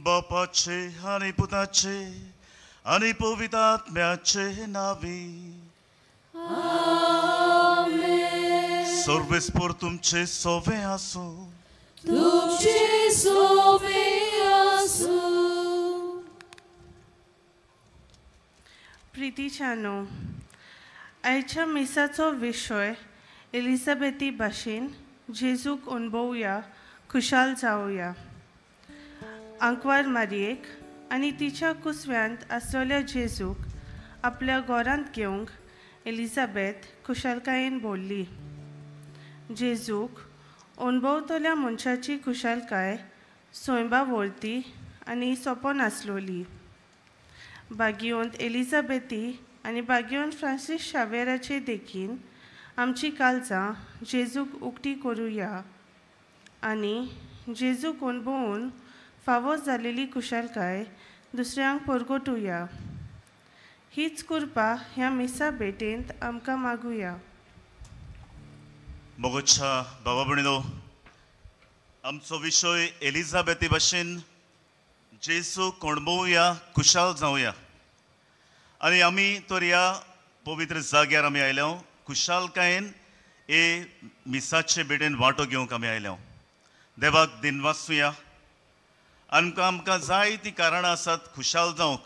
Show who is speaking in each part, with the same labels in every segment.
Speaker 1: बापाचे आणि पुताचे आणि पवित्रात्म्याचे नावी सर्वेस्पर तुमचे सोवे आसो.
Speaker 2: तुमचे सोवे आसो.
Speaker 3: प्रितीच्यानो, आयच्या मिसाचो विशय एलिझाबेथी भाशेन जेजूक अणभवया, खुशाल जावया. आंकवार मारयेक आनी तिच्या कुसव्यांत आसलेल्या जेजूक आपल्या घोरांत घेवंक एलिझाबेथ खुशालकायेन भोरली. जेजूक अणभवतल्या मनशाची खुशालकाय स्वयंभावरती आनी सोंपोन आसलोली. भाग्यवंत एलिझाबेथी आनी भाग्यवंत फ्रांसीस शावेराचे देखीन आमची काळजां जेजूक उक्ती करुया आनी जेजूक अणभवून फावो जालेली खुशालकाय दुसऱ्यांक परगटुया. हीच कृपा ह्या मिसा भेटेंत आमकां मागुया.
Speaker 1: मोगोच्या भावा भयणीनो, आमचो विशय एलिझाबेथी भाशेन जेजूक अणभवया, खुशाल जावया. आनी आमी तर ह्या पवित्र जाग्यार आमी आयल्या खुशालकायेन हे मिसाचे भेटेन वांटो घेवंक आमी आयल्या. देवाक दिनवासुया. आमकां जायतीं कारणां आसात खुशाल जावंक,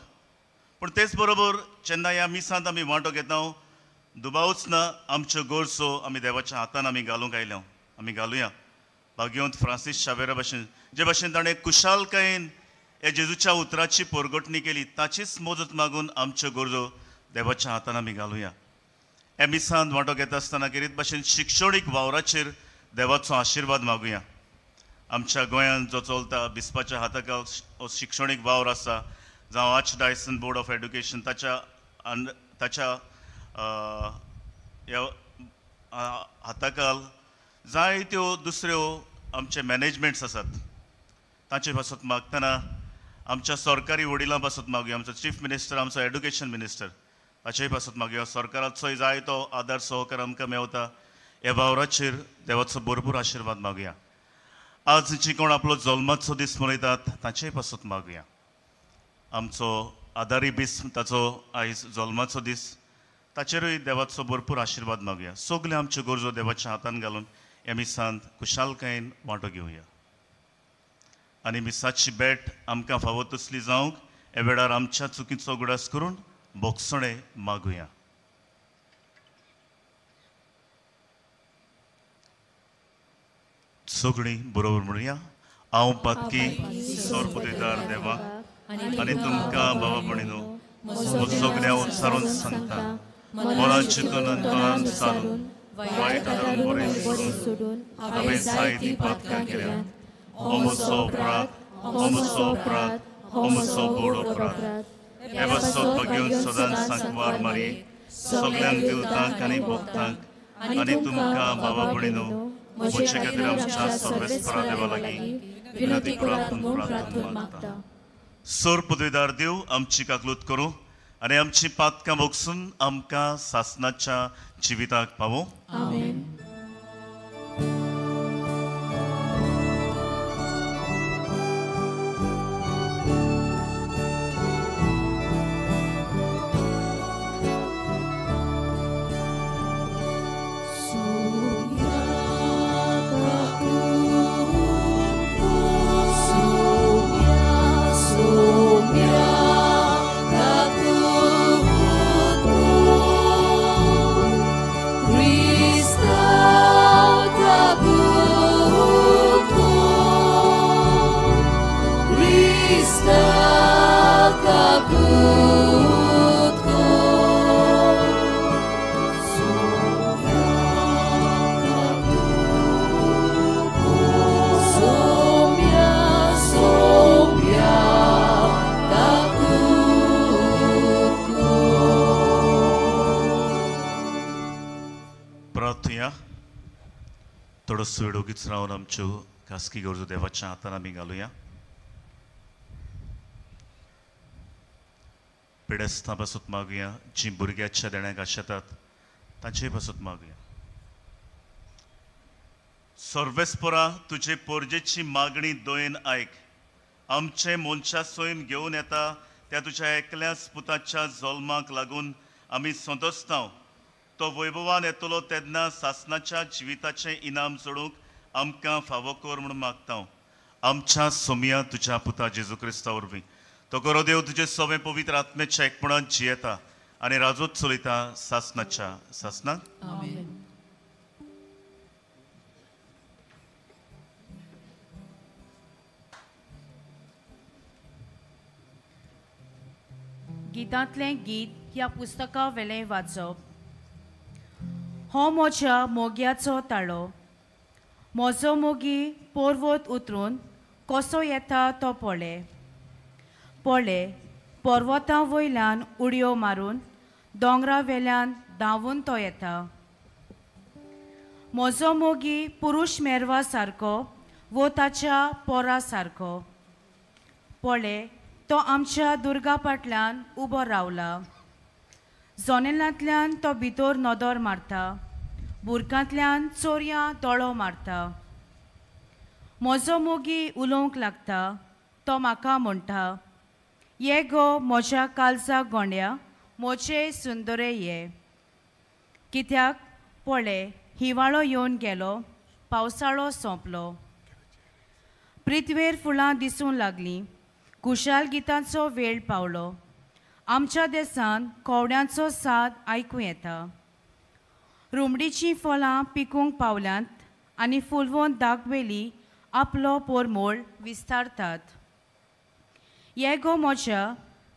Speaker 1: पूण तेच बरोबर जेन्ना ह्या मिसांत आमी वांटो घेता दुबावच ना, आमच्यो गरजो आमी देवाच्या हातान आमी घालूंक आयल्या. आमी घालुया. भाग्यवंत फ्रांसीस शावेरा भाशेन जे भाशेन ताणें खुशालकायेन हे जेजूच्या उतराची परगटणी केली, ताचीच मजत मागून आमच्यो गरजो देवाच्या हातान आमी घालुया. ह्या मिसांत वांटो घेता आसतना कितें भाशेन शिक्षणीक वावराचेर देवाचो आशिर्वाद मागुया. आमच्या गोंयांत जो चलता बिस्पाच्या हाताखाल शिक्षणीक वावर आसा, जावं arch Dyson board of education ताच्या हाताखाल जायत्यो दुसऱ्यो आमचे मॅनेजमेंट्स आसात. ताचे पासत मागतना आमच्या सरकारी वडिलां पासत मागुया. आमचो चीफ मिनिस्टर, आमचो एड्युकेशन मिनिस्टर, ताचेय पासत मागुया. सरकाराचोय जायतो आदार सहकार आमकां मेवता. ह्या वावराचेर देवाचो भरपूर आशिर्वाद मागुया. आज जी कोण आपलो जल्माचो दीस मनयतात ताचेय पासत मागुया. आमचो आदारी दीस, ताचो आयज जल्माचो दीस, ताचेरूय देवाचो भरपूर आशिर्वाद मागुया. सगळे आमच्यो गरजो देवाच्या हातान घालून ह्या मिसांत खुशालकायेन वांटो घेवया. आनी मिसाची भेट आमकां फावो तसली जावंक हे वेळार आमच्या चुकीचो उगडास करून बोगसणे मागुया. सगळीं बरोबर म्हणुया. हांव पातकी सोरपतीदार देवा आनी तुमकां बाबा भयणीनो सगळ्या उत्सारून सांगता, मोलान चिंतून आनी तोंडान सारून वायट आदारून बरें सोडून हांवें जायतीं पातकां केल्यात. हो म्हजो अपराध, हो म्हजो अपराध, हो म्हजो व्हड अपराध. हे बसत घेवन सदांच सांकवार मारी सगळ्यांक दिवतांक आनी भोगतांक आनी तुमकां बाबा भयणीनो म्हजे खातीर आमच्या सर्वेस्परा देवा लागीं विनंती करात प्रार्थना मागता. सर पदवीदार देव आमची काकलूत करूं आनी आमची पातकां भोगसून आमकां सासणाच्या जिविताक पावो.
Speaker 2: आमेन. Christ
Speaker 1: प्रार्थुया थोडोसो वेळ उगीच रावन आमच्यो खासगी गरजो देवाच्या हातान आमी घालुया. पिडेस्तां पासून मागुया, जी भुरग्याच्या देण्याक आशेतात तांचे पासून मागुया. सर्वेस्परा तुजे पोरजेची मागणी दोयेन आयक. आमचे मनशा सोयन घेवन येता त्या तुज्या एकल्याच पुताच्या जल्माक लागून आमी संतोसतांव. तो वैभवान येतलो तेन्ना सासणाच्या जिविताचें इनाम जोडूंक आमकां फावो कर म्हणून मागतांव. आमच्या सोमिया तुज्या पुता जेजू क्रिस्ता वरवीं. तो गरो देव तुजे सवें पवित्र आत्मेच्या एकपणान जियेता आनी राजोत चलयता सासणाच्या सासणाक.
Speaker 2: आमेन.
Speaker 4: गितांतलें गीत ह्या पुस्तका वेलें वाचप. हो म्हज्या मोग्याचो ताळो. म्हजो मोगी पोरवत उतरून कसो येता तो पळय. पळय पर्वतां वयल्यान उडयो मारून दोंगरा वेल्यान धांवून तो येता. म्हजो मोगी पुरुश मेरवा सारको वो ताच्या पोरा सारको. पळय तो आमच्या दुर्गा फाटल्यान उबो रावला. जनेलांतल्यान तो भितर नदर मारता. बुरकांतल्यान चोरयां दोळो मारता. म्हजो मोगी उलोवंक लागता. तो म्हाका म्हणटा, ये गो म्हज्या काळजा गोंड्या, म्हजे सुंदरे ये. कित्याक पळय हिवाळो येवन गेलो, पावसाळो सोंपलो. पृथ्वेर फुलां दिसूंक लागलीं. कुशाल गितांचो वेळ पावलो. आमच्या देशांत कोवड्यांचो साद आयकूं येता. रुमडीचीं फळां पिकूंक पावल्यांत आनी फुलवंत दाखवेली आपलो पोरमोळ विस्तारतात. ये गो म्हज्या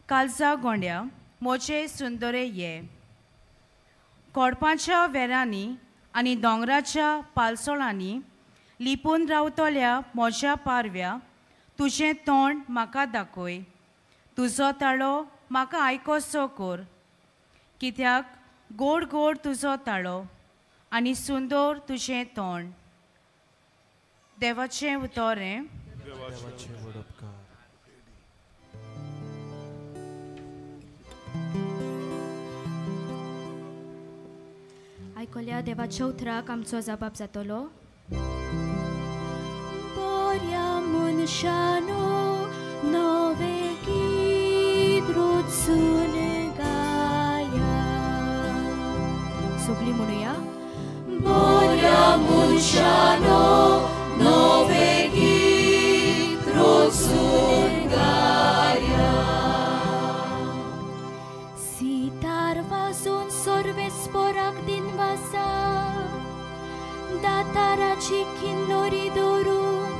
Speaker 4: काळजा गोंड्या, म्हजे सुंदरे ये. कोडपांच्या वेरांनी आनी दोंगराच्या पालसोळांनी लिपून रावतल्या म्हज्या पारव्या, तुजें तोंड म्हाका दाखय. तुजो ताळो म्हाका आयकोसो कर. कित्याक गोड गोड तुजो ताळो आनी सुंदर तुजें तोंड. देवाचें उतोरें.
Speaker 5: आयकल्या देवाच्या उतराक आमचो जबाब जातलो. बऱ्या मनशानो नवे गीत रोचून गाया. सगळीं म्हणुया.
Speaker 2: बऱ्या मनशानो नवे गीत रोचून गाया.
Speaker 5: सितार वाजून सर्वेस्पराक दिनवासा. दाताराची किन्नोरी दवरून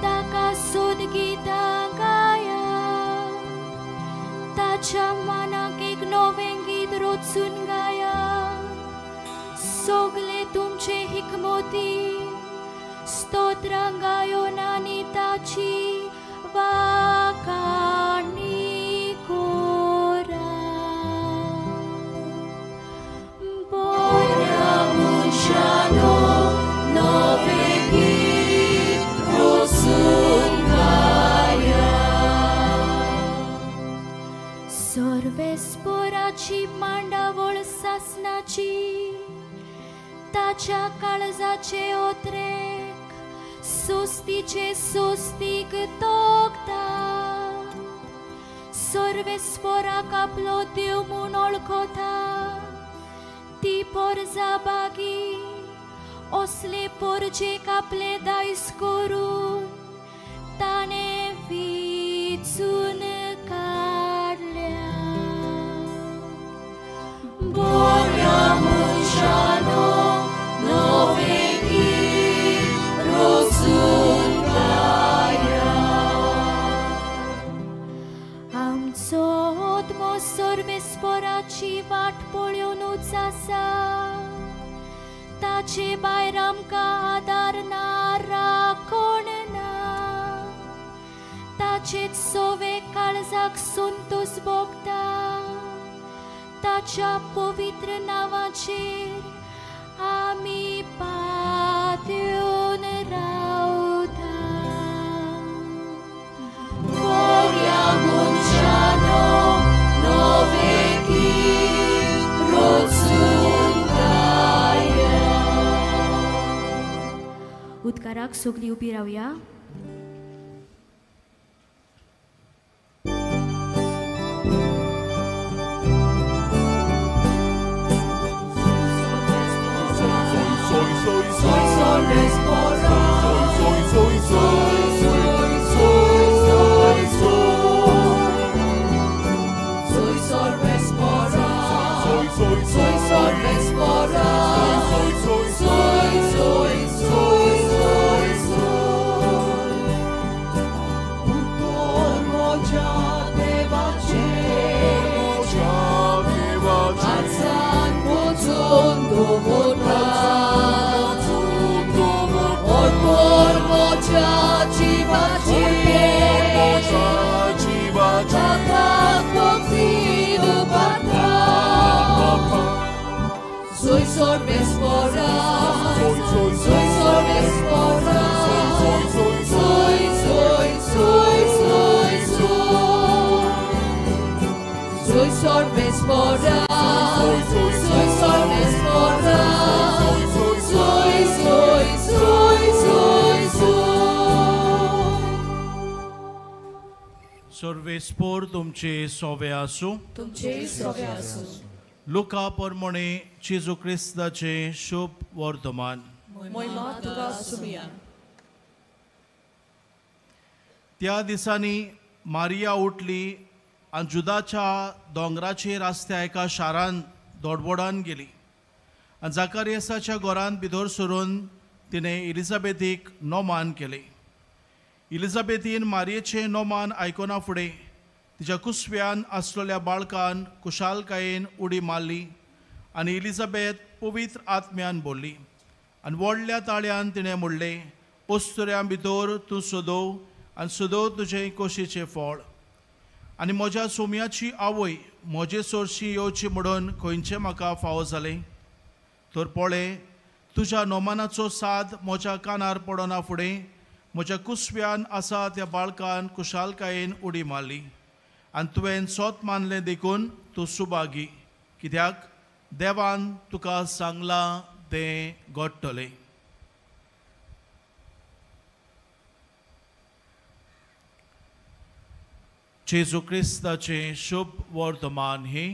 Speaker 5: ताका सोद गितां गाया. ताच्या मनाक एक नवें गीत रोचून गाया. सगळे तुमचे हिकमती स्तोत्रां गायोन आनी ताची वाखाणी कोरा.
Speaker 2: बऱ्या मनशानो नवे गीत रोचून गाया.
Speaker 5: सर्वेस्पराची मांडावळ सासणाची. ताच्या काळजाचे ओत्रेक सोस्तीचे सोस्तीक तोगता. सर्वेस्पराक आपलो देव म्हूण ओळखता. ती पोरजा बागी असले पोरजेक आपले दायज करून ताणे विचून काडल्या.
Speaker 2: बऱ्या मनशानो नवे गीत रोचून गाया.
Speaker 5: आमचो आत्मो सर्वेस्पराची वाट पळोवनूच आसा. ताचे भायर आमकां आदार ना, राखण ना. ताचेच सोवे काळजाक संतोष भोगता. ताच्या पवित्र नांवाचेर आमी पातून रावता
Speaker 2: Gloria Munciano, Noveki, Rotsundaya.
Speaker 5: उद्गाराक सगळीं उबी रावया.
Speaker 6: सर्वेस्पोर तुमचे सोवे आसूं. लुका परमणे जेजू क्रिस्ताचे शुभ वर्तमान. त्या दिसांनी मारिया उठली आनी जुदाच्या दोंगराचेर आसत्या एका शारांत दोडबोडान गेली आनी जाकारियासाच्या घरांत भितर सरून तिणें इलिझाबेथीक नोमान केलें. इलिझाबेथीन मारयेचें नोमान आयकना फुडें तिच्या कुसव्यान आसलेल्या बाळकान कुशालकायेन उडी मारली आनी इलिझाबेथ पवित्र आत्म्यान बोल्ली आनी व्हडल्या ताळ्यान तिणें म्हणलें, ओस्तुऱ्यां भितर तूं सोदो आनी सोदो तुजें खोशेचें फळ. आनी म्हज्या सोम्याची आवय म्हजे सोरशी येवची म्हणून खंयचें म्हाका फावो जालें. तर पळय, तुज्या नोमानाचो साद म्हज्या कानार पडना फुडें म्हज्या कुसव्यान आसा त्या बाळकान कुशालकायेन उडी मारली आनी तुवें सोत मानलें देखून तूं सुभागी, कित्याक देवान तुका सांगलां तें घडटलें. जेजू क्रिस्ताचे शुभ वर्तमान हे.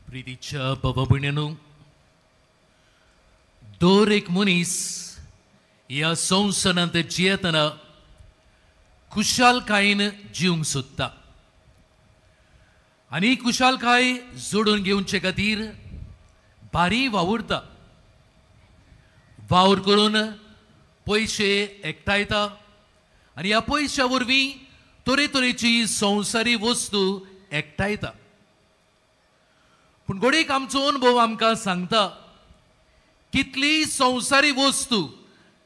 Speaker 7: प्रितीच्या बाबा भयण्यांनो, दर एक मनीस ह्या संवसारांत जियेतना कुशालकायेन जिवंक सोदता आनी कुशालकाय जोडून घेवचे खातीर भारी वावुरता. वावर करून पयशे एकठायता आनी ह्या पयश्या वरवीं तरेतरेची संवसारी वस्तू एकठायता. पूण घडीक आमचो अनुभव आमकां सांगता, कितलीय संवसारी वस्तू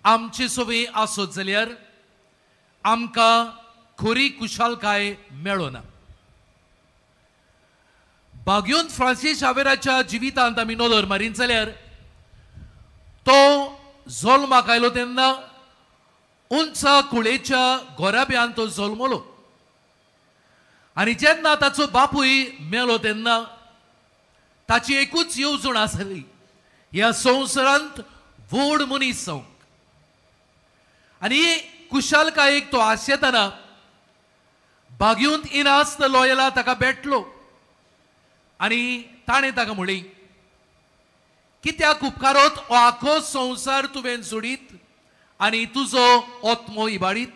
Speaker 7: आमचे सोबे आसत जाल्यार आमकां खरी कुशालकाय मेळना. भाग्योंत फ्रांसीस शावेराच्या जिवितांत आमी नदर मारीत जाल्यार तो जल्माक आयलो तेन्ना उंच कुळेच्या घोराब्यान तो जल्मलो आनी जेन्ना ताचो बापूय मेलो तेन्ना ताची एकूच येवजण आसली, ह्या संवसारांत व्हड मनीस जावंक. आनी कुशालकायेक तो आशेतना भाग्योंत इनास्त लॉयला ताका भेटलो आनी ताणें ताका म्हणलें, कित्याक उपकारोत हो आखो संवसार तुवें जोडीत आनी तुजो ओत्मो इबाडीत.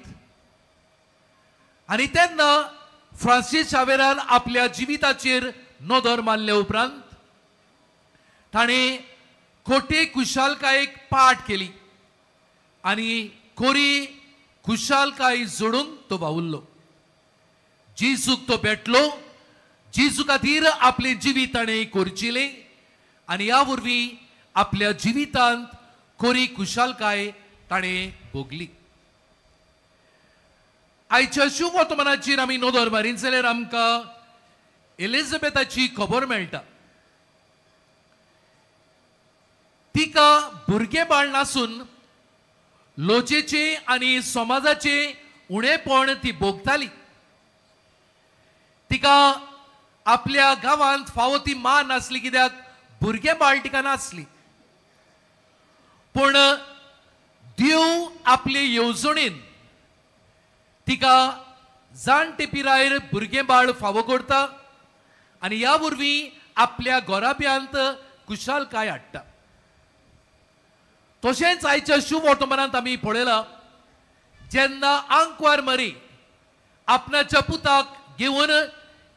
Speaker 7: आनी तेन्ना फ्रांसीस शावेरान आपल्या जिविताचेर नदर मारल्या उपरांत ताणें खोटे कुशालकायेक पाट केली आनी खरी कुशालकाय जोडूंक तो वावुरलो. जेजूक तो भेटलो, जेजू खातीर आपलें जिवीत ताणें करचिलें आनी ह्या वरवीं आपल्या जिवितांत खरी कुशालकाय ताणें भोगली. आयच्या शुभ वर्तमानाचेर आमी नदर मारीत जाल्यार आमकां एलिझाबेथाची खबर मेळटा. तिका भुरगें बाळ नासून लोचेचे आनी समाजाचे उणेपण ती भोगताली. तिका आपल्या गांवांत फावो ती मान नासली कित्याक भुरगें बाळ तिका नासली. पूण देव आपले येवजणेन तिका जाणटे पिरायेर भुरगें बाळ फावो करता आनी ह्या वरवीं आपल्या घोराब्यांत कुशालकाय हाडटा. तशेंच आयच्या शुभ वर्तमानांत आमी पळयलां जेन्ना आंकवार मरी आपणाच्या पुताक घेवन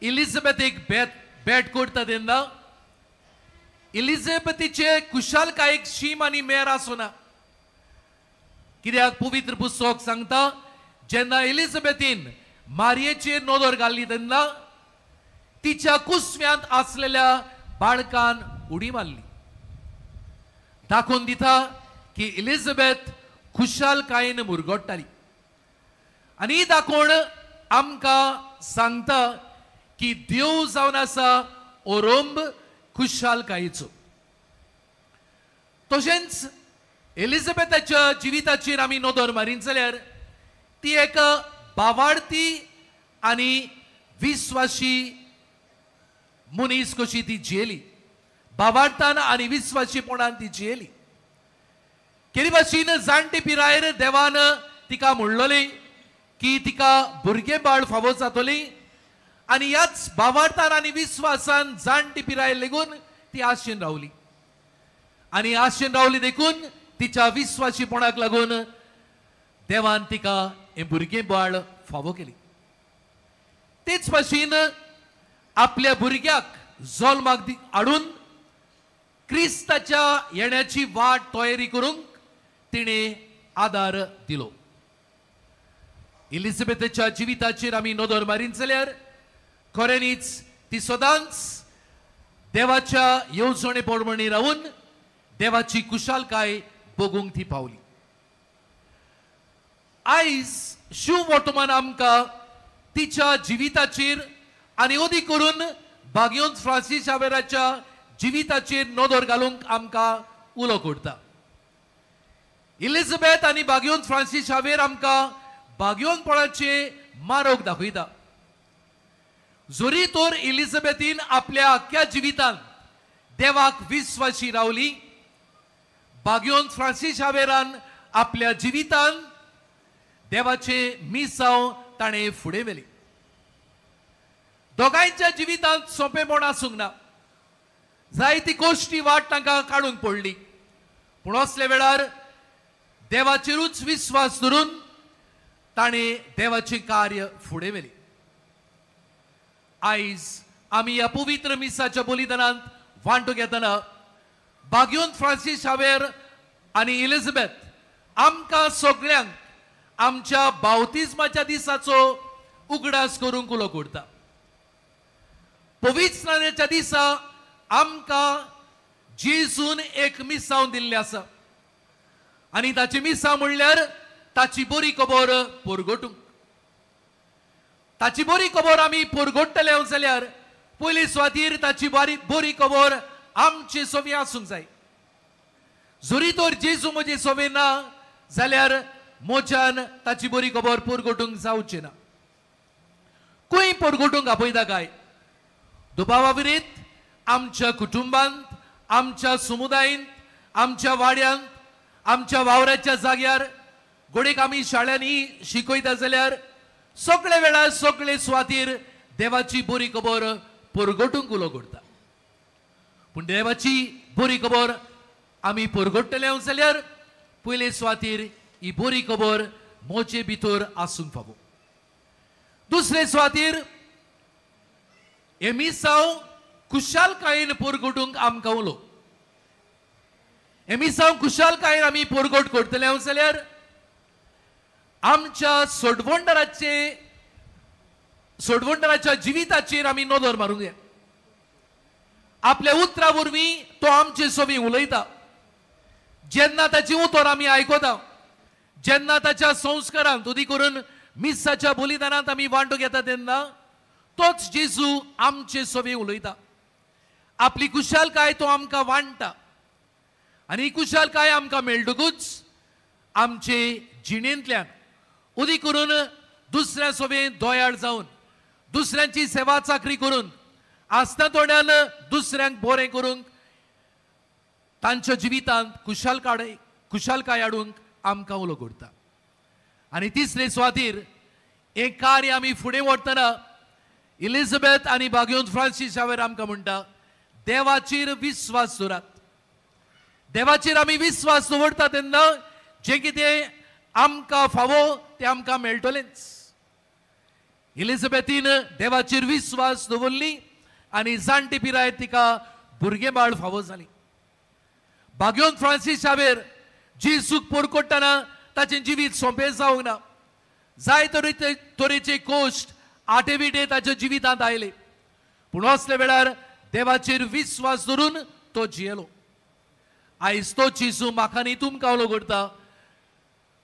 Speaker 7: एलिझाबेथेक भेट करता तेन्ना एलिझाबेथीचे कुशालकायेक शीम आनी मेर आसना. कित्याक पवित्र पुस्तक सांगता जेन्ना एलिझाबेथीन मारयेचेर नदर घाल्ली तेन्ना तिच्या कुसव्यांत आसलेल्या बाळकान उडी मारली. दाखोवन दिता की एलिझाबेथ खुशालकायेन मुरगोडटाली. आनी दाखोवन आमकां सांगता की देव जावन आसा ओरोंब खुशालकायेचो. तशेंच एलिझाबेथाच्या जिविताचेर आमी नदर मारीत जाल्यार ती एक भावार्थी आनी विस्वासी मनीस कशी ती जियेली. भावार्थान आनी विस्वासीपणान ती जियेली. केरी भाशेन जाणटे पिरायेर देवान तिका म्हणलोलें की तिका भुरगें बाळ फावो जातोली आनी ह्याच भावार्थान आनी विस्वासान जाणटी पिरायेर लेगून ती आशेन रावली. आनी आशेन रावली देखून तिच्या विस्वासीपणाक लागून देवान तिका हें भुरगें बाळ फावो केली. तेच भाशेन आपल्या भुरग्याक जल्माक हाडून क्रिस्ताच्या येण्याची वाट तयारी करूंक तिणें आदार दिलो. एलिझाबेथच्या जिविताचेर आमी नदर मारीत जाल्यार खऱ्यांनीच ती सदांच देवाच्या येवजणे पोरमणी रावून देवाची कुशालकाय भोगूंक ती पावली. आयज शुभ वर्तमान आमकां तिच्या जिविताचेर आनी अदीक करून भाग्योंत फ्रांसीस शावेराच्या जिविताचेर नदर घालूंक आमकां उलो करता. एलिझाबेथ आनी भाग्योंत फ्रांसीस शावेर आमकां भाग्योनपणाचे मार्ग दाखयता. जरी तर एलिझाबेथीन आपल्या आख्या जिवितांत देवाक विस्वासी रावली, भाग्योंत फ्रांसीस शावेरान आपल्या जिवितांत देवाचे मिसांव ताणें फुडें व्हेली. दोगांयच्या जिवितांत सोंपेपण आसूंक ना. जायती गोश्टी वाट तांकां काडूंक पडली. पूण असले वेळार देवाचेरूच विस्वास धरून ताणें देवाचें कार्य फुडें व्हेलें. आयज आमी ह्या पवित्र मिसाच्या बलिदानांत वांटो घेतना भाग्योंत फ्रांसीस शावेर आनी एलिझाबेथ आमकां सगळ्यांक आमच्या बावतिस्माच्या दिसाचो उगडास करूंक उलो करता. पवित्र स्नानाच्या दिसा आमकां जेजून एक मिसांव दिल्लें आसा आनी ताची मिसांव म्हणल्यार ताची बरी खबर परगटूंक. ताची बरी खबर आमी परगट्टले जाल्यार पयले सुवातेर ताची बरी खबर आमचे सोबी आसूंक जाय. जरी तर जेजू म्हजे सोबे ना जाल्यार मोच्यान ताची बरी खबर परगटूंक जावचें ना. खंय परगटूंक आपयता काय? दुबावा विरीत आमच्या कुटुंबांत, आमच्या समुदायांत, आमच्या वाड्यांत, आमच्या वावराच्या जाग्यार, गोडेक आमी शाळांनी शिकयता जाल्यार सगळे वेळार सगळे सुवातेर देवाची बरी खबर परगटूंक उलो करता. पूण देवाची बरी खबर आमी परगट्टले जाल्यार पयले सुवातेर ही बरी खबर मोचे भितर आसूंक फावो. दुसरे सुवातेर हे मिसांव कुशालकायेन परगटूंक आमकां उलो. हे मिसांव कुशालकायेन आमी परगट करतले जाल्यार आमच्या सोडवंडराच्या जिविताचेर आमी नदर मारूंक जाय. आपल्या उतरा वरवीं तो आमचे सोबी उलयता. जेन्ना ताची उतर आमी आयकता, जेन्ना ताच्या संस्कारांत उदी करून मिसाच्या बलिदानात आमी वांटो घेता तेन्ना तोच जेजू आमचे सोबे उलयता. आपली कुशालकाय तो आमकां वांटता आनी कुशालकाय आमकां मेळटकूच आमचे जिणेंतल्यान उदी करून दुसऱ्या सोबेन दोयाळ जावन दुसऱ्यांची सेवा चाकरी करून आसता तोंडान दुसऱ्यांक बरें करूंक तांच्या जिवितांत कुशालकाय हाडूंक आमकां उलो करता. आनी तिसरे सुवातेर हें कार्य आमी फुडें व्हरतना इलिझाबेथ आनी बागयोन फ्रांसीस शावेर आमकां म्हणटा देवाचेर विस्वास दवरात. देवाचेर आमी विस्वास दवरता तेन्ना जें कितें आमकां फावो तें आमकां मेळटलेंच. इलिझाबेथीन देवाचेर विस्वास दवरली आनी जाणटे पिरायेर तिका भुरगें बाळ फावो जाली. बागयोन फ्रांसीस शावेर जेजूक पोरकोट्टाना ताचें जिवीत सोंपें जावंक ना. जाय तरेचे कोश्ट आटेविटे ताच्या जिवितांत आयले पूण असले वेळार देवाचेर विस्वास धरून तो जियेलो. आयज तो जेजू म्हाका न्ही तुमकां उलो करता.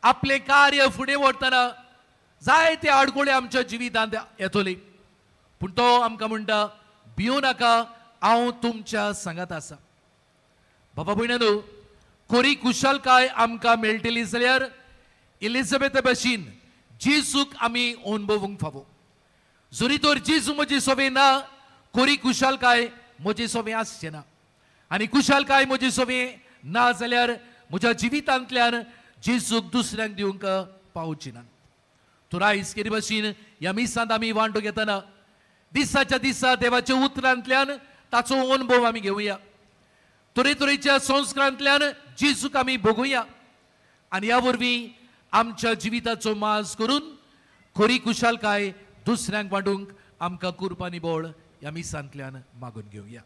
Speaker 7: आपले कार्य फुडें व्हरतना जायते आडकोळे आमच्या जिवितांत येतले पूण तो आमकां म्हणटा भियो नाका हांव तुमच्या सांगात आसा. बाबा भयणानो खरी कुशलकाय आमकां मेळटली जाल्यार इलिझाबेथ भशेन जेजूक आमी अनुभवूंक फावो. जरी तर जेजू म्हजे सोबे ना खरी कुशलकाय म्हजे सोबे आसचे ना आनी कुशलकाय म्हजे सोबे ना जाल्यार म्हज्या जिवितांतल्यान जेजूक दुसऱ्यांक दिवंक पावची ना. तर आयज केरी भशेन ह्या मिसांत आमी वांटो घेतना दिसाच्या दिसा देवाच्या उतरांतल्यान ताचो अनुभव आमी घेवया. तरेतरेच्या संस्कारांतल्यान जेजूक आमी भोगुया आनी ह्या वरवीं आमच्या जिविताचो माज करून खरी कुशलकाय दुसऱ्यांक वांटूंक आमकां कृपा निबळ ह्या मिसांतल्यान मागून घेवया.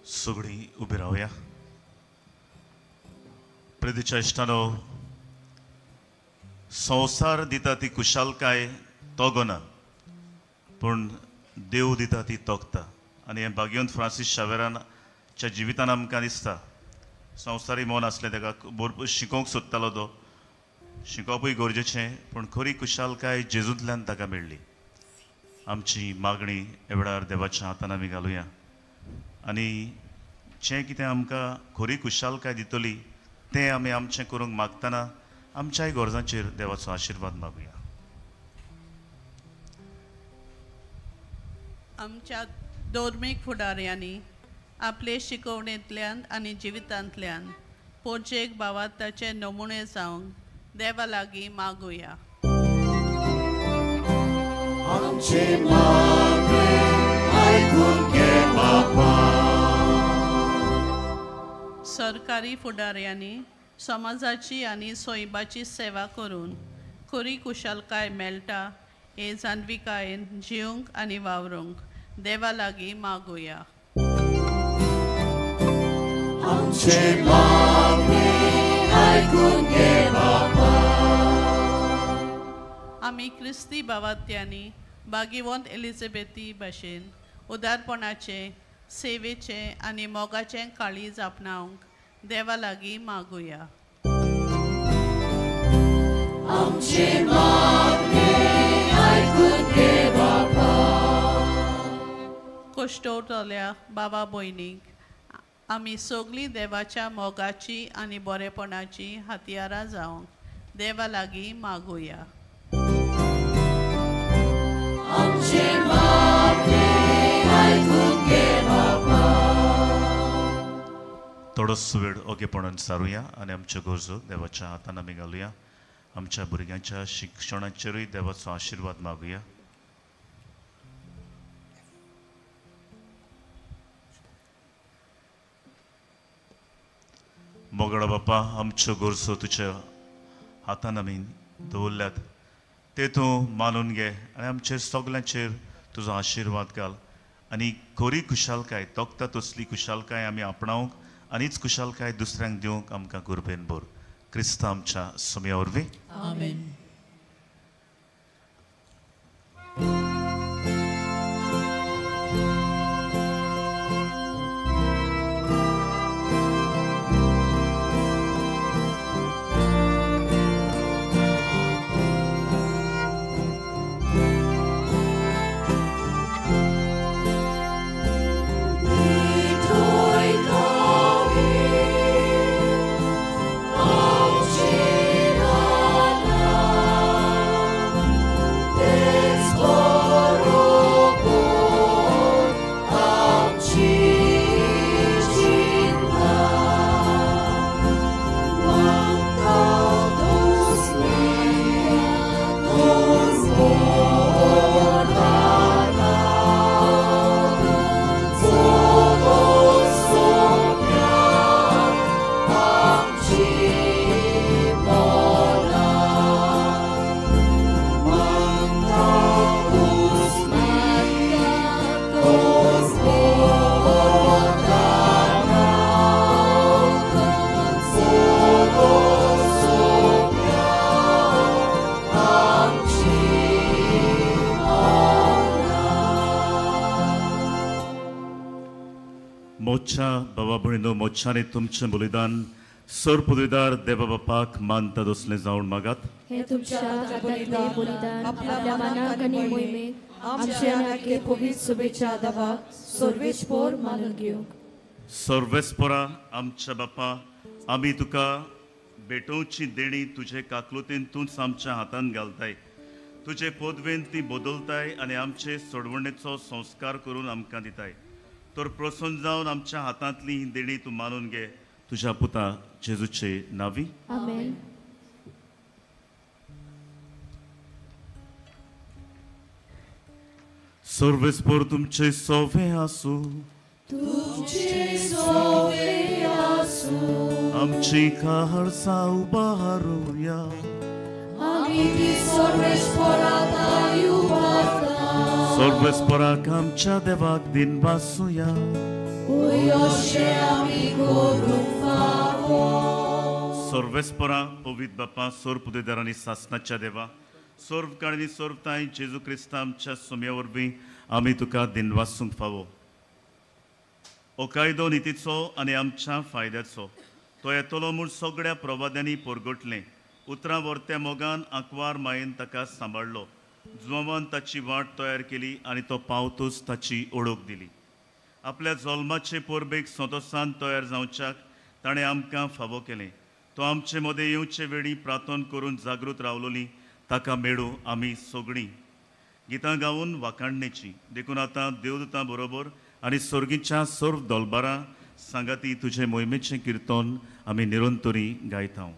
Speaker 1: सगळीं उबी रावया. प्रितीच्या इश्टानो संवसार दिता ती कुशलकाय तोगना पूण देव दिता ती तोगता. आनी हें बागयोन फ्रांसीस शावेराच्या जिवितान आमकां दिसता संवसारी मोन आसलें ताका भरपूर शिकोवंक सोदतालो तो शिकोवपूय गरजेचें पूण खरी कुशलकाय जेजूंतल्यान ताका मेळ्ळी. आमची मागणी ह्या वेळार देवाच्या हातान आमी घालुया आनी जें कितें आमकां खरी कुशलकाय दितली तें आमी आमचें करूंक मागतना आमच्याय गरजांचेर देवाचो आशिर्वाद मागुया.
Speaker 8: आमच्या धर्मीक फुडाऱ्यांनी आपले शिकवणेंतल्यान आनी जिवितांतल्यान पोरचेक भावार्थाचे नमुणे जावंक देवा लागीं मागुया.
Speaker 2: आमचे मागणे आयकून घे बापा.
Speaker 8: सरकारी फुडाऱ्यांनी समाजाची आनी सोयबाची सेवा करून खरी कुशलकाय मेळटा हे जाणविकायेन जिवंक आनी वावरूंक देवा लागीं मागुया.
Speaker 2: आमचे मागणे आयकून घे बापा.
Speaker 8: आमी क्रिस्ती भावार्थ्यांनी बागीवंत एलिझाबेथी भाशेन उदारपणाचे सेवेचे आनी मोगाचें काळीज आपणावंक देवा लागीं मागुया.
Speaker 2: आमचे मागणे आयकून घे बापा.
Speaker 8: कोश्टोवतल्या बाबा भयणीक आमी सगळीं देवाच्या मोगाची आनी बरेपणाची हातयारां जावंक देवा लागीं मागुया.
Speaker 2: आमचे मागणे आयकून घे बापा.
Speaker 1: थोडोसो वेळ ओगेपणान सारुया आनी आमच्यो गरजो देवाच्या हातान आमी घालुया. आमच्या भुरग्यांच्या शिक्षणाचेरूय देवाचो आशिर्वाद मागुया. मोगळा बापा आमच्यो गोरसो तुज्या हातान आमी दवरल्यात ते तूं मानून घे आनी आमचेर सगल्यांचेर तुजो आशिर्वाद घाल आनी खरी खुशालकाय तोखता तसली खुशालकाय आमी आपणावंक आनीच खुशालकाय दुसऱ्यांक दिवंक आमकां गुरबेन बोर क्रिस्त आमच्या सुमया वरवीं
Speaker 2: Amen.
Speaker 1: मोच्छा बाबा भयणो मोच्छाने तुमचें बलिदान सर पदवीदार देवा बापाक मानता दसलें जावन मागात
Speaker 5: हे तुमच्या हातांतले बलिदान आपल्या मनाक आनी मोहिमेक आमच्या नाके पवित्र शुभेच्छा दावाक सर्वेस्पोर मानून घेवंक
Speaker 1: सर्वेस्पोरा आमच्या बापा आमी तुका भेटोवची देणी तुजे काकलुतीन तूंच आमच्या हातान घालताय तुजे पदवेन ती बदलताय आनी आमचे सोडवणेचो संस्कार करून आमकां दिताय तर प्रसन्न जावन आमच्या हातांतली ही देणी तूं मानून घे तुज्या पुता जेजूचे नावी
Speaker 5: आमेन
Speaker 1: सर्वेस्पोर तुमचे सोवे आसूं
Speaker 2: तुमचे सोवे आसूं
Speaker 1: आमची खाहळसा उबारूया
Speaker 2: आमी ती सर्वेस्पोराक उबारता
Speaker 1: सर्वेस्पोराक आमच्या देवाक दिन वासूया
Speaker 2: अशें आमी करूंक फावो
Speaker 1: सर्वेस्पोरा पवित्र बापा सोर पुदेदारांनी सासनाच्या देवा सोर्व काळनी सोर्वताय जेजू क्रिस्त आमच्या सुमया वरवीं आमी तुका दिन वासूंक फावो हो कायदो नितीचो आनी आमच्या फायद्याचो तो येतलो म्हूण सगळ्या प्रवाद्यांनी परगटलें उतरां वर्त्या मोगान आंकवार मायेन ताका सांबाळलो जुवान ताची वाट तयार केली आनी तो पावतूच ताची ओळख दिली आपल्या जल्माचे परबेक सोतोसान तयार जावच्याक ताणें आमकां फावो केलें तो आमचे मदें येवचे वेळी प्रार्थना करून जागृत रावलोली ताका मेळू आमी सगळीं गितां गावून वाखाणणेची देखून आतां देवदूतां बरोबर आनी सर्गीच्या सर्व दोलबारां सांगाती तुजे मोहिमेचें किर्तन आमी निरंतरी गायता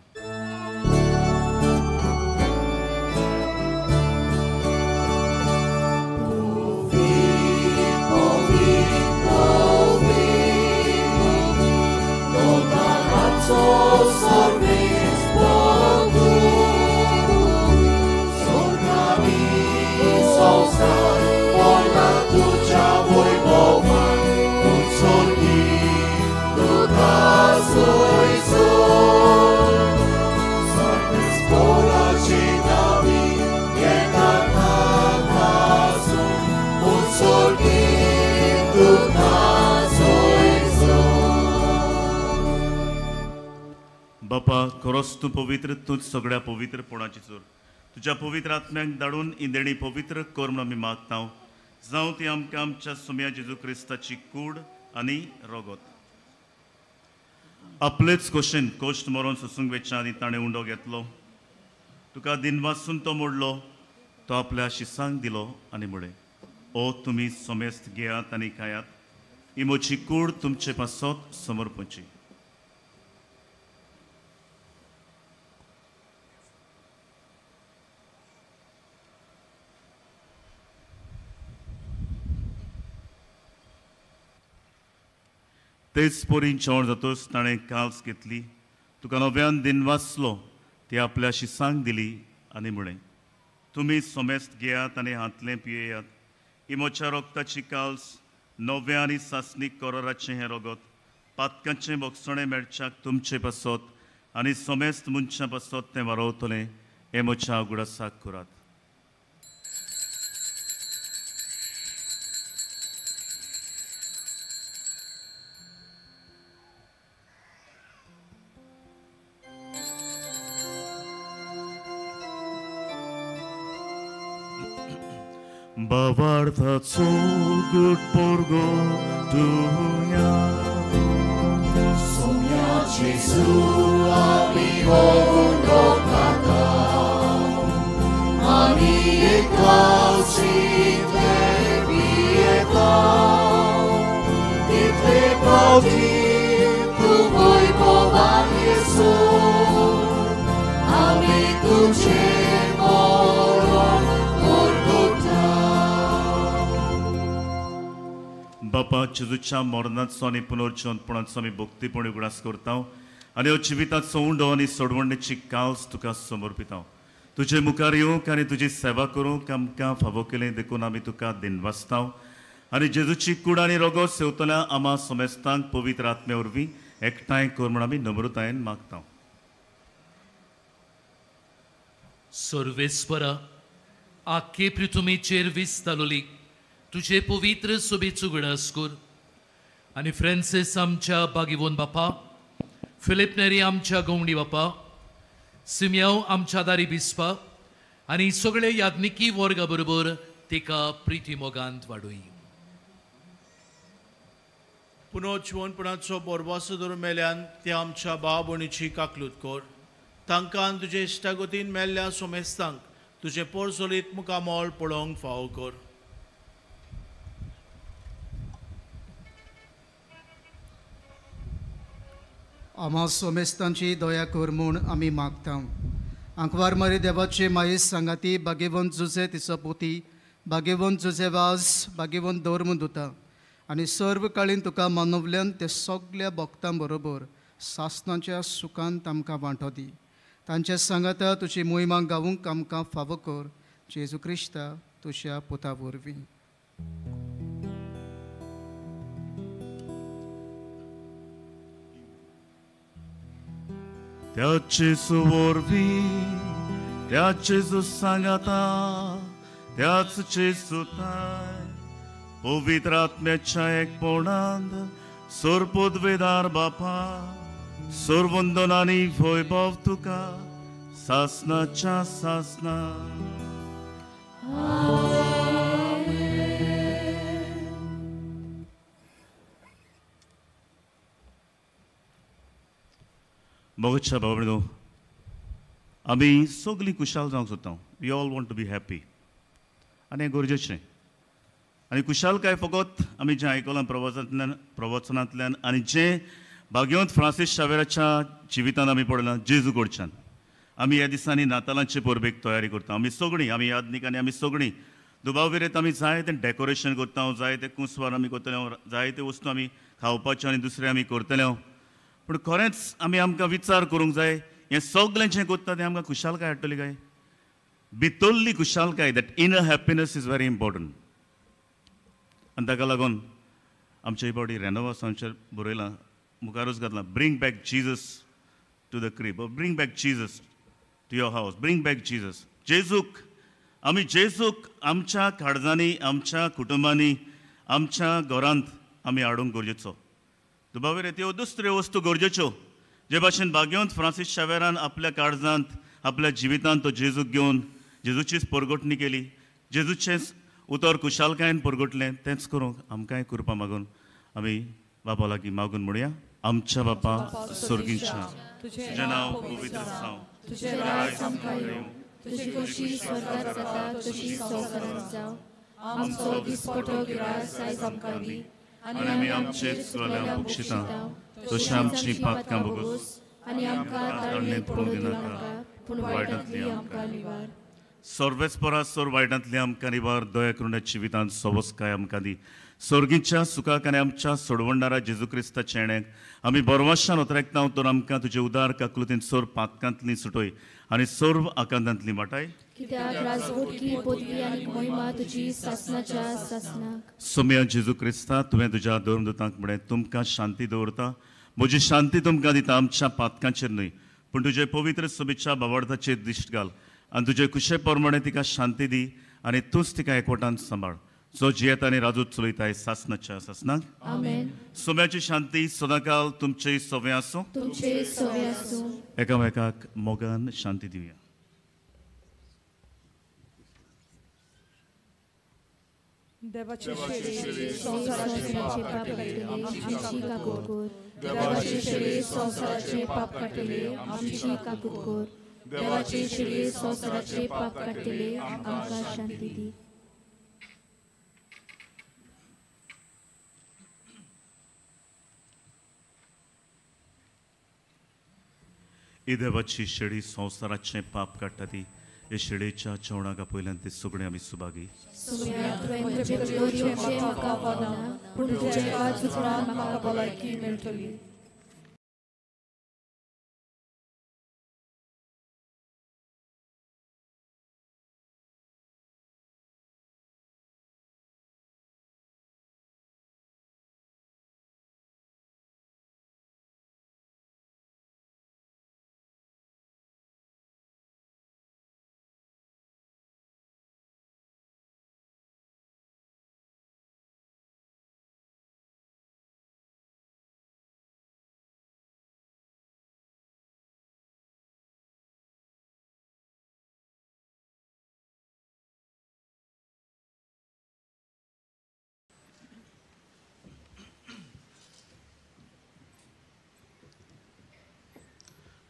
Speaker 1: बापा खरोच तूं पवित्र तूंच सगळ्या पवित्रपणाची चोर तुज्या पवित्र आत्म्याक धाडून ही देणी पवित्र कर म्हूण आमी मागता जावं ती आमकां आमच्या सुमया जेजू क्रिस्ताची कूड आनी रोगत आपलेच कोशेन कोश्ट मरोन सोसूंक वेचा आनी ताणें उंडो घेतलो तुका दिन वाचून तो मोडलो तो आपल्या शिसांक दिलो आनी म्हळें ओ तुमी सोमेस्त घेयात आनी खायात ही म्हजी कूड तुमचे पासत समर्पणची तेच पोरीन जेवण जातोच ताणें काल्स घेतली तुका नव्यान दिनवासलो ती आपल्या शिसांक दिली आनी म्हणे तुमी सोमेस्त घेयात आनी हातलें पियेयात ही म्हज्या रोगताची काल्स नव्या आनी सासणीक कोराराचें हें रगत पातकांचें बोगसणें मेळच्याक तुमचे पासत आनी सोमेस्त मनशां पासत तें वारोवतलें हें म्हज्या उगडासाक करात. Bavartaco good porgo tuja.
Speaker 2: Somja Jesu ami ovundo kakao. Ani eklausi tebi etao. I te poti tu voi povan Jesu. Ami tu moron
Speaker 1: बापा जेजूच्या मरणाचो आनी पुनर्जीवनपणाचो आमी भक्तीपणी उगडास करता आनी ह्यो जिविताचो उंडो आनी सोडवणेची कावज तुका समर्पिता. तुजे मुखार येवंक आनी तुजी सेवा करूंक आमकां फावो केलें देखून आमी तुका दिनवासता आनी जेजूची कूड आनी रोगो सेवतल्या आमा सोमेस्तांक पवित्र आत्मे वरवीं एकठांय कर म्हूण आमी नम्रतायेन मागता.
Speaker 7: सर्वेस्परा आख्खे पृथ्वीचेर विस्तालोली तुझे पवित्र सोबेचो उगडास कर आनी फ्रांसीस आमच्या बागीवोन बापा फिलिप नेरी आमच्या गवंडी बापा सिमियांव आमच्या दारी बिस्पा आनी सगळे याज्ञिकी वर्गा बरोबर तिका प्रिती मोगांत वाडूय.
Speaker 6: पुनर्जीवनपणाचो बोरवासो धरून मेल्यान ते आमच्या भाव भयणीची काकलूत कर. तांकां तुजे इश्टागतीन मेल्ल्या सोमेस्तांक तुजे पोरसोलीत मुखामोल पळोवंक फावो कर.
Speaker 9: आमा सोमेस्तांची दया कर म्हूण आमी मागता. आंकवार मरे देवाचे मायेस सांगाती बागेवंत जुजे तिचो पोती बागेवंत जुजे वाज बागेवंत धर्मदुता आनी सर्व काळीन तुका मानवल्यान ते सगळ्या भक्तां बरोबर सासणाच्या सुखांत आमकां वांटो दी. तांचे सांगाता तुजी मोहिमा गावूंक आमकां फावो कर. जेजू क्रिस्ता तुज्या पुता वरवीं.
Speaker 1: त्याचे सुवरवीं त्याचे जो सांगाता त्याच सुताय पवित्र आत्म्याच्या एकपणांत सोरपोदवेदार बापा सोरवंदनानी वैभव तुका सासनाच्या सासना. मोगच्या बाबडो आमी सगळीं कुशाल जावंक सोदता. We all want to be happy आनी हें गरजेचें. आनी कुशालकाय फकत आमी जें आयकलां प्रवचनांतल्यान आनी जें भाग्यवंत फ्रांसीस शावेराच्या जिवितांत आमी पळयलां जेजू कडच्यान आमी ह्या दिसांनी नातालांचे परबेक तयारी करता. आमी सगळीं आमी यादनीक आनी आमी सगळीं दुबाविरेत आमी जायतें डेकोरेशन करता जायते कुंसवार आमी करतले जायते वस्तू आमी खावपाच्यो आनी दुसरे आमी करतले. पूण खरेंच आमी आमकां विचार करूंक जाय हें सगळें जें करता तें आमकां खुशालकाय हाडटली काय. भितरली खुशालकाय that inner happiness is very important. आनी ताका लागून आमच्या बॉडी रेनोवास आमचेर बरयलां मुखारूच घातलां bring back Jesus to the crib bring back Jesus to your house bring back Jesus. जेजूक आमच्या काळजांनी आमच्या कुटुंबांनी आमच्या घरांत आमी हाडूंक गरजेचो. दुबावेरे त्यो दुसऱ्यो वस्तू गरजेच्यो जे भाशेन भाग्यवंत फ्रांसीस शावेरान आपल्या काळजांत आपल्या जिवितांत तो जेजूक घेवन जेजूचीच परगटणी केली. जेजूचेंच उतर कुशालकायेन परगटलें तेंच करूंक आमकांय कृपा मागून आमी बापा लागीं मागून म्हणुया. आमच्या बापा स्वर्गीच्या तुजें नांव पवित्र जावं
Speaker 5: तुजें राज आमकां येवं तुजी खुशी स्वर्गांत जाता तशी संवसारांत जावं. आमचो दिसपटो गिरास आयज आमकां दी
Speaker 1: आनी आमी आमचे चुकलेल्यांक बक्षिता तशें आमची पातकां बोगोस
Speaker 5: आनी आमकां ताळणेंत पडूं दिनाका पूण वायटांतली आमकां निवार.
Speaker 1: सर्वेस्परा सोर वायटांतली आमकां निबार दया करून जिवितांत सवस्काय आमकां दी सर्गीच्या सुखाक आनी आमच्या सोडवणारा जेजू क्रिस्ताच्या येण्याक आमी बरवाशान उतरेकता तर आमकां तुजे उदार काकुलतीन सोर पातकांतली सुटोय आनी सर्व आकांतांतली वाटाय
Speaker 5: कित्याक राजवटकी पदवी आनी महिमा तुजी सासनाच्या सासनाक
Speaker 1: सोम्या जेजू क्रिस्ता तुवें तुज्या धर्मदूतांक म्हळें तुमकां शांती दवरता म्हजी शांती तुमकां दिता आमच्या पातकांचेर न्हय पूण तुजे पवित्र सोबीच्या बाबार्थाचेर दिश्ट घाल आनी तुजे कुशे प्रमाणे तिका शांती दी आनी तूंच तिका एकवटान सांबाळ जो जियेता आनी राजूत चलयताय सासनाच्या सासनाक
Speaker 5: आमेन
Speaker 1: सोम्याची शांती सदांकाल तुमचे सवे आसूं
Speaker 5: तुमचे सवे आसूं
Speaker 1: एकामेकाक मोगान शांती दिवया
Speaker 5: देवाचे शेळे संसाराचे पाप काटले आमची काकूट कर देवाचे शेळे संसाराचे पाप काटले आमची काकूट कर देवाचे शेळे संसाराचे पाप काटले आमकां शांती दी
Speaker 1: ही देवाची शेळी संवसाराचे पाप काडटा ती हे शेळेच्या जेवणाका पयल्यान ते सगळे आमी सुभागी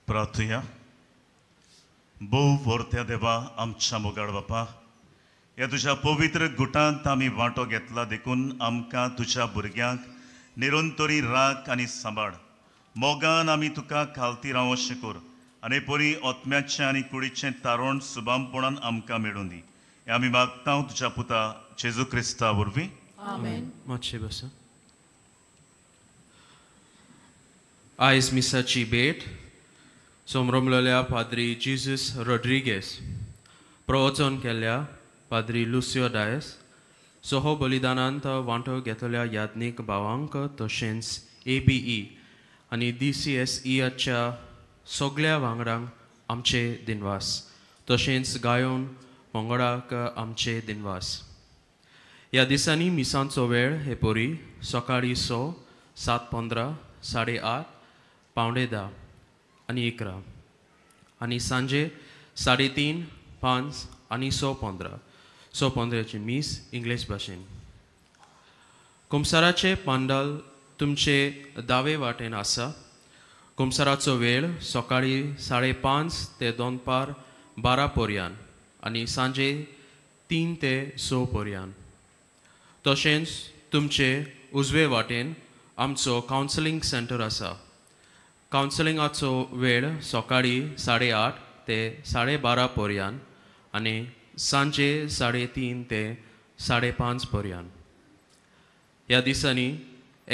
Speaker 1: प्रार्थया भोव व्हरत्या देवा आमच्या मोगाळ बापा ह्या तुज्या पवित्र गुटांत आमी वांटो घेतला देखून आमकां तुज्या भुरग्यांक निरंतरी राख आनी सांबाळ मोगान आमी तुका खालती राव अशें कर आनी परी ओत्म्याचें आनी कुडीचें तारण सुबामपणान आमकां मेळून दी हें आमी मागता तुज्या पुता जेजू क्रिस्ता वरवीं
Speaker 10: आमेन मातशें बसा आयज मिसाची भेट सोमरोमलेल्या पाद्री जिजस रॉड्रिगेस प्रवचन केल्ल्या पाद्री लुसियो डायस सोहो बलिदानांत वांटो घेतलेल्या याज्ञीक भावांक तशेंच ABE आनी DCSEच्या सगळ्या वांगडांक आमचे दिनवास तशेंच गायोन पंगडाक आमचे दिनवास ह्या दिसांनी मिसांचो वेळ हे पोरी सकाळी 6, 7:15, 8:30, 9:10 आनी 11 आनी सांजे 3:30, 5 आनी 6:15 6:15ची मीस इंग्लीश भाशेन कुमसाराचे पांडल तुमचे दावे वाटेन आसा कुमसाराचो वेळ सकाळी 5:30 ते दनपार 12 पर्यान आनी सांजे 3 ते 6 पर्यान तशेंच तुमचे उजवे वाटेन आमचो कावन्सिलींग सेंटर आसा कावन्सिलिंगाचो वेळ सकाळी 8:30 ते 12:30 पर्यान आनी सांजे 3:30 ते 5:30 पर्यान ह्या दिसांनी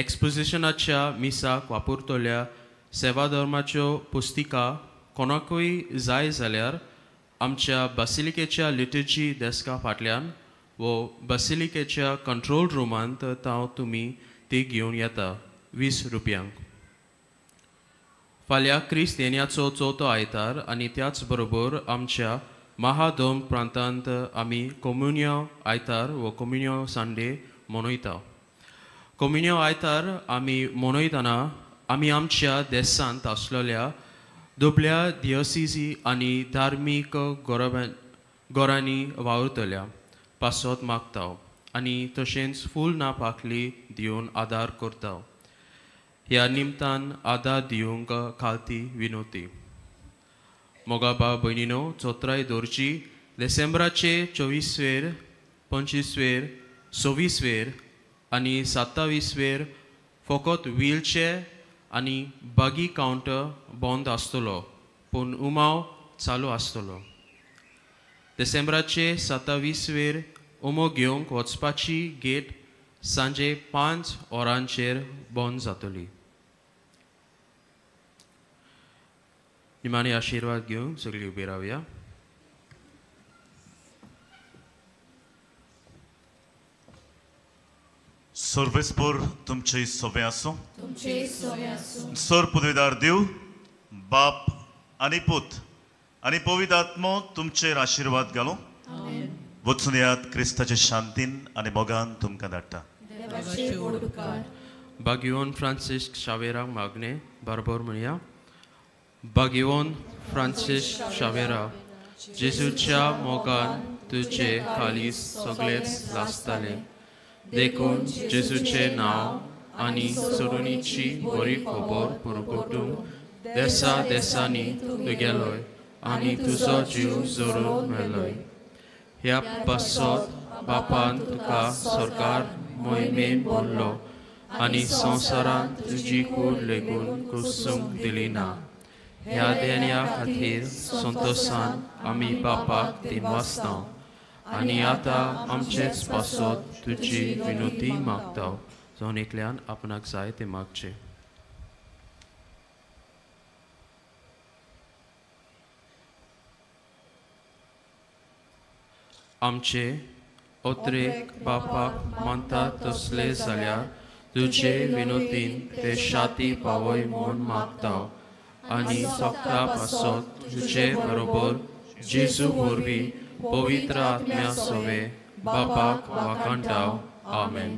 Speaker 10: एक्सपोजिशनाच्या मिसाक वापरतल्या सेवा धर्माच्यो पुस्तिका कोणाकूय जाय जाल्यार आमच्या बसिलिकेच्या लिटर्जी डेस्का फाटल्यान वो बसिलिकेच्या कंट्रोल रुमांत तुमी ती घेवन येता 20 रुपयांक फाल्यां क्रिस्त येण्याचो चवथो आयतार आनी त्याच बरोबर आमच्या महादोम प्रांतांत आमी कम्युनियो आयतार वो कम्युनियो संडे मनयता कम्युनियो आयतार आमी मनयतना आमी आमच्या देशांत आसलेल्या दुबळ्या दियोसिसी आनी धार्मीक गोरांनी वावुरतल्या पासत मागता आनी तशेंच फूल ना पाखली दिवन आदार करता ह्या निमतान आदार दिवंक खालती विनोती मोगा बा भयणीनो चोत्राय दोरची डिसेंबराचे 24 25 26 आनी 27 फकत व्हीलचेर आनी बागी कावंटर बंद आसतलो पूण उमाव चालू आसतलो डिसेंबराचे 27 उमो घेवंक वचपाची गेट सांजे 5 वरांचेर बंद जातली. निमाणे आशीर्वाद घेवंक सगळीं उबी रावया.
Speaker 1: सर्वेस्पोर तुमचे सोबे आसूं. सर पदवीदार देव बाप आनी पूत आनी पवित्र आत्मो तुमचेर आशीर्वाद घालूं. वचून येयात क्रिस्ताचे शांतीन आनी मोगान तुमकां धाडटा.
Speaker 10: भाग्यवान फ्रांसिस्क शावेराक मागणे बरोबर म्हणया. भाग्यवान फ्रांसिस्क शावेरा, जेजूच्या मोगान तुझे कालीस सगळेच लासताले. देखून जेजूचे नाव आनी सोडुनीची बरी खबर पुरगोटूंक देसा देसांनी तूं गेलोय आनी तुजो जीव जोडून मेलोय. ह्या पासत बापान तुका सरकार मोहिमेन भरलो आनी संवसारांत तुजी कूड लेगून कुसूंक दिली ना. ह्या देण्या खातीर संतोशान आमी बापाक दिनवासता आनी आतां आमचेच पासत तुजी विनोदी मागता. जावन एकल्यान आपणाक जाय ते मागचे. आमचे ओत्रेक बापाक मानता तसले जाल्यार तुजे विनोदीन ते शाती पावय म्हूण मागता आनी सप्ता पासत तुजे बरोबर जेजू वरवीं पवित्र आत्म्या सोवे बापाक वाखाणटाव. आमेन.